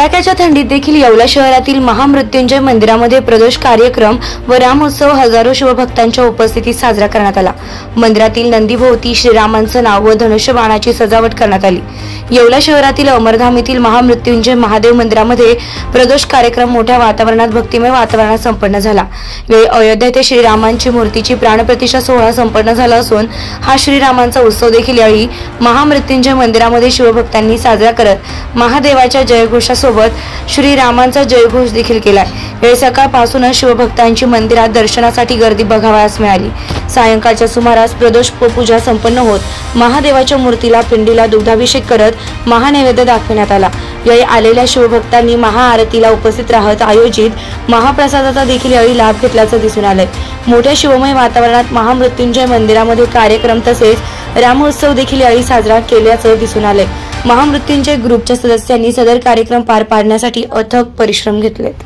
कडाक्याच्या थंडीत देखील येवला शहरातील महामृत्युंजय मंदिरामध्ये प्रदोष कार्यक्रम व रामोत्सव हजारो शिवभक्तांच्या उपस्थितीत साजरा करण्यात आला। मंदिरातील नंदीभोवती श्रीरामांचं नाव व धनुष्य बाणाची सजावट करण्यात आली। येवला शहरातील अमरधाम येथील महामृत्युंजय महादेव मंदिरामध्ये प्रदोष कार्यक्रम मोठ्या वातावरणात भक्तिमय वातावरणात संपन्न झाला। वेळी अयोध्या येथे श्रीरामांची मूर्तीची प्राणप्रतिष्ठा सोहळा संपन्न झाला असून हा श्रीरामांचा उत्सव देखील यावेळी महामृत्युंजय मंदिरामध्ये शिवभक्तांनी साजरा करत महादेवाच्या जयघोषासोबत श्रीरामांचा जयघोष देखील केला। वेळ सकाळपासूनच शिवभक्तांची मंदिरात दर्शनासाठी गर्दी बघावयास मिळाली। सायंकाळच्या सुमारास प्रदोष पूजा संपन्न होत महादेवाच्या मूर्तीला पिंडीला दुग्धाभिषेक करत महानैवेद्य दाखवण्यात आला। यावेळी आलेल्या शिवभक्तांनी महाआरतीला उपस्थित राहत आयोजित महाप्रसादाचा देखील यावेळी लाभ घेतल्याचं दिसून आलंय। मोठ्या शिवमय वातावरणात महामृत्युंजय मंदिरामध्ये कार्यक्रम तसेच रामोत्सव देखील यावेळी साजरा केल्याचं दिसून आलंय। महामृत्युंजय ग्रुपच्या सदस्यांनी सदर कार्यक्रम पार पाडण्यासाठी अथक परिश्रम घेतलेत।